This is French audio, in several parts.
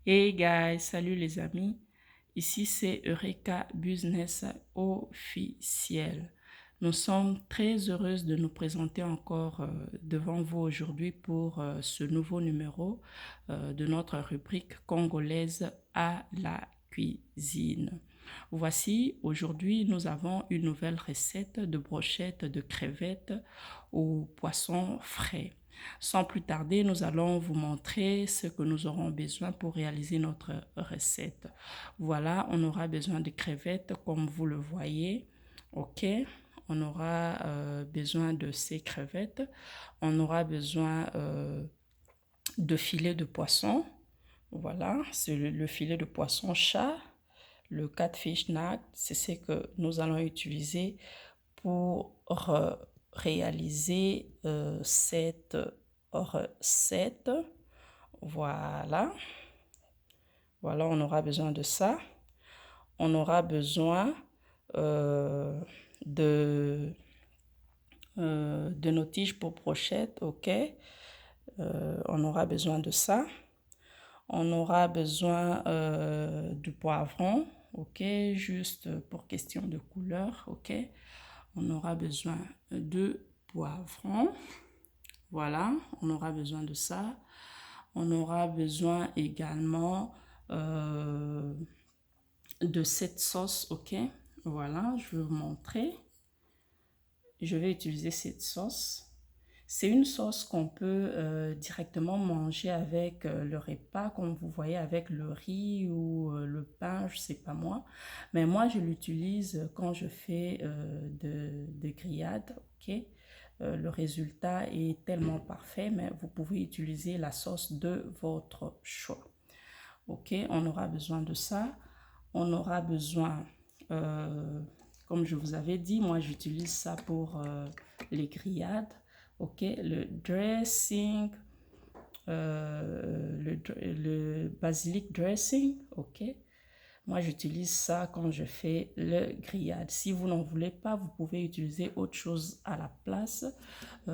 Hey guys, salut les amis. Ici c'est Eureka Business officiel. Nous sommes très heureuses de nous présenter encore devant vous aujourd'hui pour ce nouveau numéro de notre rubrique congolaise à la cuisine. Voici, aujourd'hui, nous avons une nouvelle recette de brochettes de crevettes au poisson frais. Sans plus tarder, nous allons vous montrer ce que nous aurons besoin pour réaliser notre recette. Voilà, on aura besoin de crevettes comme vous le voyez. Ok, on aura besoin de ces crevettes. On aura besoin de filets de poisson. Voilà, c'est le filet de poisson chat. Le catfish nut, c'est ce que nous allons utiliser pour réaliser cette recette. Voilà. Voilà, on aura besoin de ça. On aura besoin de, de nos tiges pour brochettes, ok. On aura besoin de ça. On aura besoin du poivron, ok, juste pour question de couleur, ok. On aura besoin de poivron. Voilà, on aura besoin de ça. On aura besoin également de cette sauce, ok. Voilà, je vais vous montrer. Je vais utiliser cette sauce. C'est une sauce qu'on peut directement manger avec le repas, comme vous voyez, avec le riz ou le pain, je sais pas moi. Mais moi, je l'utilise quand je fais de grillades, ok. Le résultat est tellement parfait, mais vous pouvez utiliser la sauce de votre choix. Ok, on aura besoin de ça. On aura besoin, comme je vous avais dit, moi j'utilise ça pour les grillades. Ok, le dressing, le basilic dressing. Ok, moi j'utilise ça quand je fais le grillade. Si vous n'en voulez pas, vous pouvez utiliser autre chose à la place,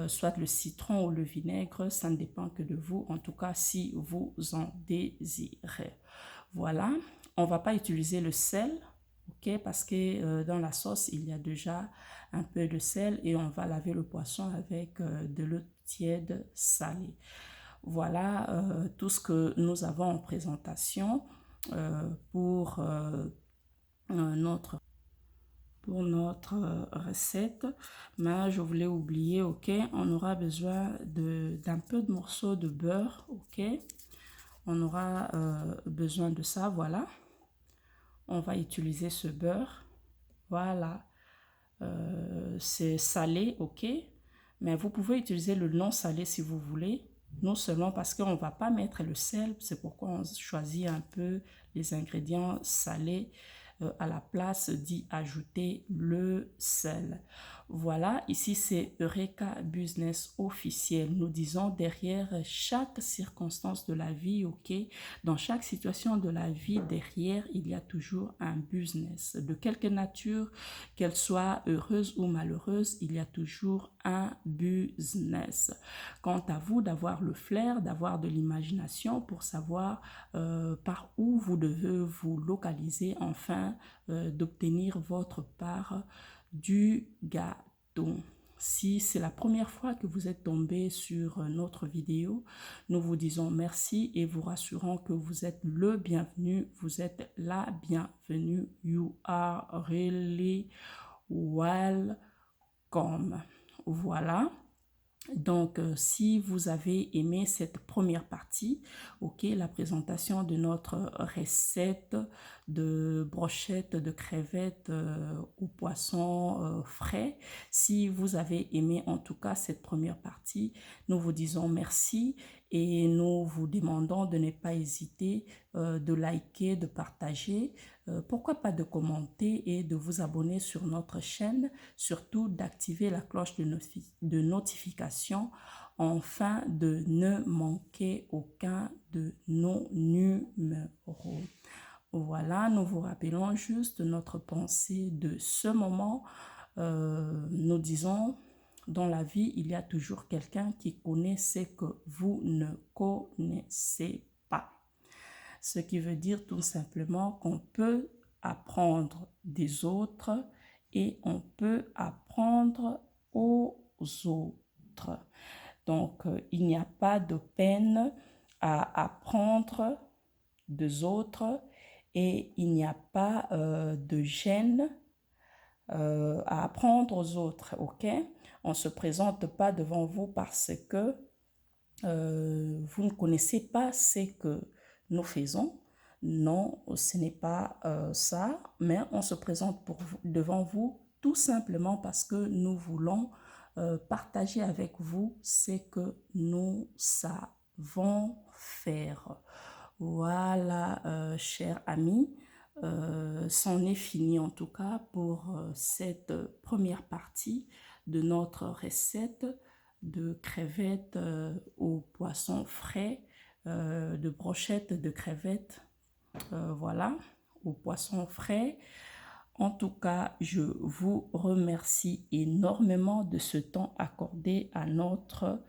soit le citron ou le vinaigre, ça ne dépend que de vous. En tout cas, si vous en désirez. Voilà, on va pas utiliser le sel, ok, parce que dans la sauce, il y a déjà un peu de sel et on va laver le poisson avec de l'eau tiède salée. Voilà tout ce que nous avons en présentation pour notre recette. Mais je voulais oublier, ok, on aura besoin d'un peu de morceaux de beurre, ok. On aura besoin de ça, voilà. On va utiliser ce beurre. Voilà. C'est salé, ok. Mais vous pouvez utiliser le non salé si vous voulez. Non seulement parce qu'on ne va pas mettre le sel. C'est pourquoi on choisit un peu les ingrédients salés à la place d'y ajouter le sel. Voilà, ici c'est Eureka Business officiel. Nous disons derrière chaque circonstance de la vie, ok, dans chaque situation de la vie, derrière, il y a toujours un business. De quelque nature, qu'elle soit heureuse ou malheureuse, il y a toujours un business. Quant à vous, d'avoir le flair, d'avoir de l'imagination pour savoir par où vous devez vous localiser afin d'obtenir votre part du gâteau. Si c'est la première fois que vous êtes tombé sur notre vidéo, nous vous disons merci et vous rassurons que vous êtes le bienvenu, vous êtes la bienvenue. You are really welcome. Voilà. Donc, si vous avez aimé cette première partie, ok, la présentation de notre recette de brochettes de crevettes au poisson frais, si vous avez aimé en tout cas cette première partie, nous vous disons merci et nous vous demandons de ne pas hésiter de liker, de partager, pourquoi pas de commenter et de vous abonner sur notre chaîne, surtout d'activer la cloche de notification afin de ne manquer aucun de nos numéros. Voilà, nous vous rappelons juste notre pensée de ce moment. Nous disons, dans la vie, il y a toujours quelqu'un qui connaît ce que vous ne connaissez pas. Ce qui veut dire tout simplement qu'on peut apprendre des autres et on peut apprendre aux autres. Donc, il n'y a pas de peine à apprendre des autres et il n'y a pas de gêne à apprendre aux autres, ok? On ne se présente pas devant vous parce que vous ne connaissez pas ce que nous faisons. Non, ce n'est pas ça, mais on se présente devant vous tout simplement parce que nous voulons partager avec vous ce que nous savons faire. Voilà, chers amis, c'en est fini en tout cas pour cette première partie de notre recette de crevettes au poisson frais, de brochettes de crevettes, voilà, au poisson frais. En tout cas, je vous remercie énormément de ce temps accordé à notre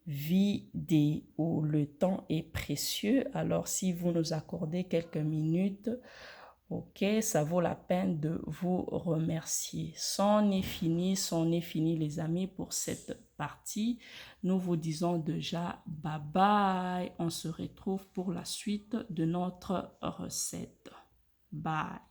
vidéo. Le temps est précieux, alors si vous nous accordez quelques minutes, ok, ça vaut la peine de vous remercier. C'en est fini les amis pour cette partie. Nous vous disons déjà bye bye. On se retrouve pour la suite de notre recette. Bye.